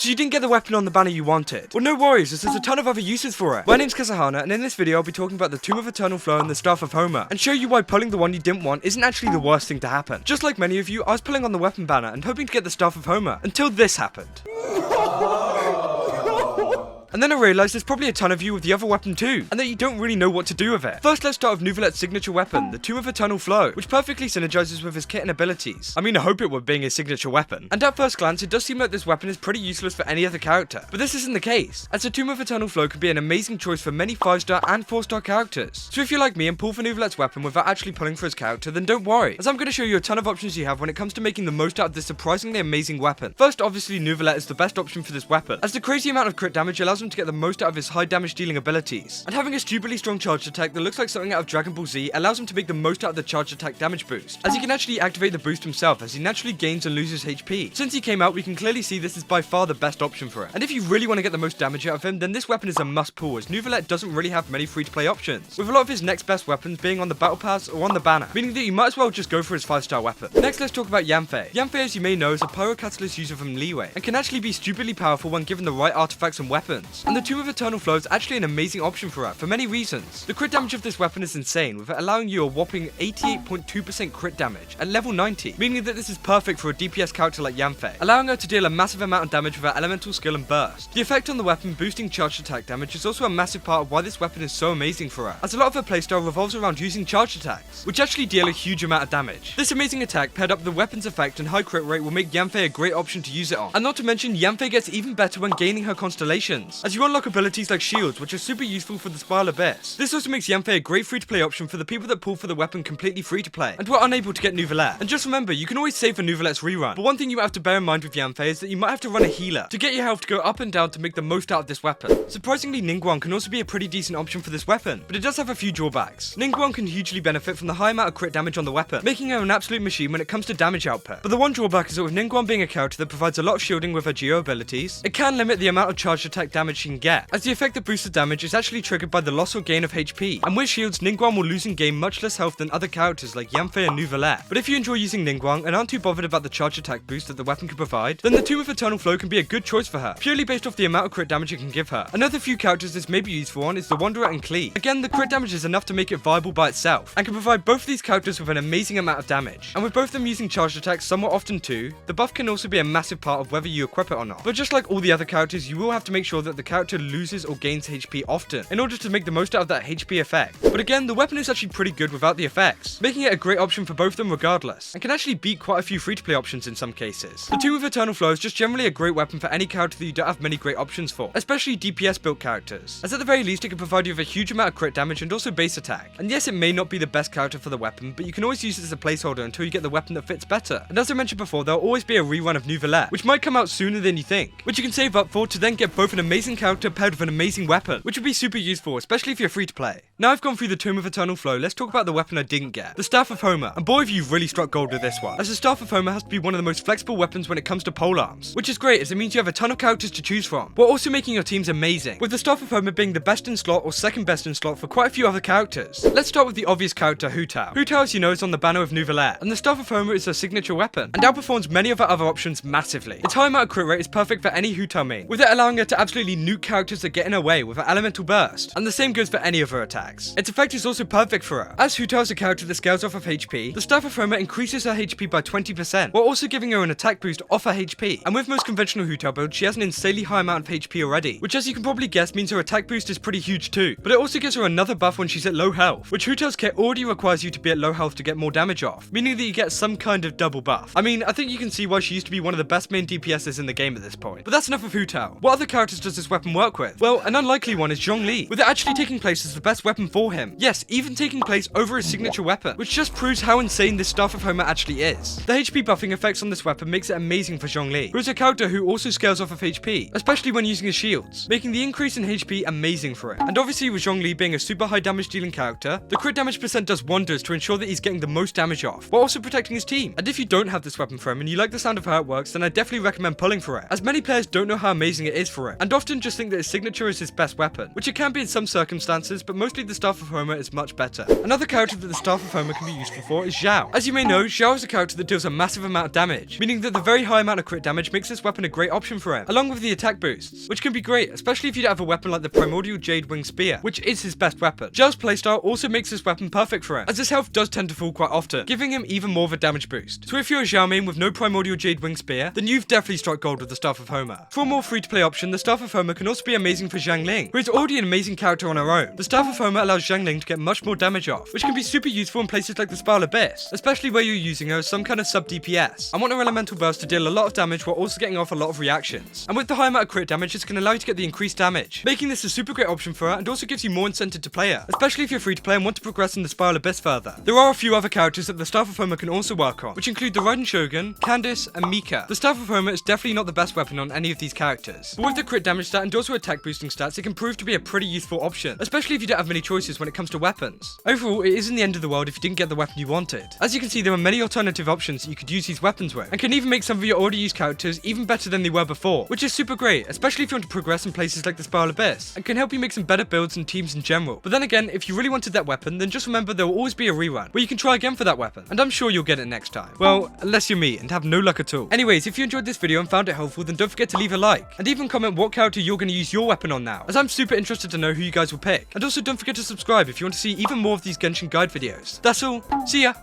So you didn't get the weapon on the banner you wanted. Well, no worries, as there's a ton of other uses for it. My name's Kazahana, and in this video I'll be talking about the Tome of Eternal Flow and the Staff of Homa, and show you why pulling the one you didn't want isn't actually the worst thing to happen. Just like many of you, I was pulling on the weapon banner and hoping to get the Staff of Homa, until this happened. And then I realised there's probably a ton of you with the other weapon too, and that you don't really know what to do with it. First, let's start with Neuvillette's signature weapon, the Tome of Eternal Flow, which perfectly synergizes with his kit and abilities. I mean, I hope it would being his signature weapon. And at first glance, it does seem like this weapon is pretty useless for any other character. But this isn't the case, as the Tome of Eternal Flow can be an amazing choice for many 5-star and 4-star characters. So if you're like me and pull for Neuvillette's weapon without actually pulling for his character, then don't worry, as I'm going to show you a ton of options you have when it comes to making the most out of this surprisingly amazing weapon. First, obviously, Neuvillette is the best option for this weapon, as the crazy amount of crit damage allows him to get the most out of his high damage dealing abilities, and having a stupidly strong charged attack that looks like something out of Dragon Ball Z allows him to make the most out of the charged attack damage boost, as he can actually activate the boost himself as he naturally gains and loses HP. Since he came out, we can clearly see this is by far the best option for it, and if you really want to get the most damage out of him, then this weapon is a must pull, as Neuvillette doesn't really have many free to play options, with a lot of his next best weapons being on the battle pass or on the banner, meaning that you might as well just go for his 5-star weapon. Next, let's talk about Yanfei. Yanfei, as you may know, is a pyrocatalyst user from Liyue, and can actually be stupidly powerful when given the right artifacts and weapons, and the Tome of Eternal Flow is actually an amazing option for her, for many reasons. The crit damage of this weapon is insane, with it allowing you a whopping 88.2% crit damage at level 90, meaning that this is perfect for a DPS character like Yanfei, allowing her to deal a massive amount of damage with her elemental skill and burst. The effect on the weapon boosting charged attack damage is also a massive part of why this weapon is so amazing for her, as a lot of her playstyle revolves around using charged attacks, which actually deal a huge amount of damage. This amazing attack paired up with the weapon's effect and high crit rate will make Yanfei a great option to use it on, and not to mention Yanfei gets even better when gaining her constellations, as you unlock abilities like shields, which are super useful for the Spiral Abyss. This also makes Yanfei a great free-to-play option for the people that pull for the weapon completely free-to-play, and were unable to get Neuvillette. And just remember, you can always save for Neuvillette's rerun, but one thing you have to bear in mind with Yanfei is that you might have to run a healer to get your health to go up and down to make the most out of this weapon. Surprisingly, Ningguang can also be a pretty decent option for this weapon, but it does have a few drawbacks. Ningguang can hugely benefit from the high amount of crit damage on the weapon, making her an absolute machine when it comes to damage output. But the one drawback is that with Ningguang being a character that provides a lot of shielding with her geo abilities, it can limit the amount of charged attack damage she can get, as the effect that boosts the damage is actually triggered by the loss or gain of HP, and with shields, Ningguang will lose and gain much less health than other characters like Yanfei and Neuvillette. But if you enjoy using Ningguang and aren't too bothered about the charge attack boost that the weapon can provide, then the Tome of Eternal Flow can be a good choice for her, purely based off the amount of crit damage it can give her. Another few characters this may be useful on is the Wanderer and Klee. Again, the crit damage is enough to make it viable by itself, and can provide both of these characters with an amazing amount of damage. And with both of them using charged attacks somewhat often too, the buff can also be a massive part of whether you equip it or not. But just like all the other characters, you will have to make sure that the character loses or gains HP often, in order to make the most out of that HP effect. But again, the weapon is actually pretty good without the effects, making it a great option for both of them regardless, and can actually beat quite a few free-to-play options in some cases. The Tome of Eternal Flow is just generally a great weapon for any character that you don't have many great options for, especially DPS built characters, as at the very least it can provide you with a huge amount of crit damage and also base attack. And yes, it may not be the best character for the weapon, but you can always use it as a placeholder until you get the weapon that fits better. And as I mentioned before, there'll always be a rerun of Neuvillette, which might come out sooner than you think, which you can save up for to then get both an amazing character paired with an amazing weapon, which would be super useful, especially if you're free to play. Now I've gone through the Tome of Eternal Flow, let's talk about the weapon I didn't get, the Staff of Homa. And boy, have you really struck gold with this one, as the Staff of Homa has to be one of the most flexible weapons when it comes to polearms, which is great as it means you have a ton of characters to choose from, while also making your teams amazing, with the Staff of Homa being the best in slot or second best in slot for quite a few other characters. Let's start with the obvious character, Hu Tao. Hu Tao, as you know, is on the banner of Neuvillette, and the Staff of Homa is her signature weapon, and outperforms many of her other options massively. Its high amount of crit rate is perfect for any Hu Tao main, with it allowing her to absolutely nuke characters that get in her way with her elemental burst, and the same goes for any of her attacks. Its effect is also perfect for her, as Hu Tao is a character that scales off of HP. The Staff of Homa increases her HP by 20%, while also giving her an attack boost off her HP, and with most conventional Hu Tao builds, she has an insanely high amount of HP already, which as you can probably guess means her attack boost is pretty huge too, but it also gives her another buff when she's at low health, which Hu Tao's kit already requires you to be at low health to get more damage off, meaning that you get some kind of double buff. I mean, I think you can see why she used to be one of the best main DPSs in the game at this point. But that's enough of Hu Tao. What other characters does this weapon work with? Well, an unlikely one is Zhongli, with it actually taking place as the best weapon for him. Yes, even taking place over his signature weapon, which just proves how insane this Staff of Homa actually is. The HP buffing effects on this weapon makes it amazing for Zhongli, who is a character who also scales off of HP, especially when using his shields, making the increase in HP amazing for it. And obviously with Zhongli being a super high damage dealing character, the crit damage percent does wonders to ensure that he's getting the most damage off, while also protecting his team. And if you don't have this weapon for him and you like the sound of how it works, then I definitely recommend pulling for it, as many players don't know how amazing it is for it, and often just think that his signature is his best weapon, which it can be in some circumstances, but mostly obviously the Staff of Homa is much better. Another character that the Staff of Homa can be useful for is Xiao. As you may know, Xiao is a character that deals a massive amount of damage, meaning that the very high amount of crit damage makes this weapon a great option for him, along with the attack boosts, which can be great, especially if you don't have a weapon like the Primordial Jade Wing Spear, which is his best weapon. Xiao's playstyle also makes this weapon perfect for him, as his health does tend to fall quite often, giving him even more of a damage boost. So if you're a Xiao main with no Primordial Jade Wing Spear, then you've definitely struck gold with the Staff of Homa. For a more free-to-play option, the Staff of Homa can also be amazing for Xiangling, who is already an amazing character on her own. The Staff of Homa allows Xiangling to get much more damage off, which can be super useful in places like the Spiral Abyss, especially where you're using her as some kind of sub-DPS, and want her elemental burst to deal a lot of damage while also getting off a lot of reactions. And with the high amount of crit damage, this can allow you to get the increased damage, making this a super great option for her, and also gives you more incentive to play her, especially if you're free to play and want to progress in the Spiral Abyss further. There are a few other characters that the Staff of Homa can also work on, which include the Raiden Shogun, Candice, and Mika. The Staff of Homa is definitely not the best weapon on any of these characters, but with the crit damage stat and also attack boosting stats, it can prove to be a pretty useful option, especially if you don't have many choices when it comes to weapons. Overall, it isn't the end of the world if you didn't get the weapon you wanted. As you can see, there are many alternative options that you could use these weapons with, and can even make some of your already used characters even better than they were before, which is super great, especially if you want to progress in places like the Spiral Abyss, and can help you make some better builds and teams in general. But then again, if you really wanted that weapon, then just remember there will always be a rerun, where you can try again for that weapon, and I'm sure you'll get it next time. Well, unless you're me and have no luck at all. Anyways, if you enjoyed this video and found it helpful, then don't forget to leave a like, and even comment what character you're going to use your weapon on now, as I'm super interested to know who you guys will pick. And also don't forget to subscribe if you want to see even more of these Genshin guide videos. That's all, see ya!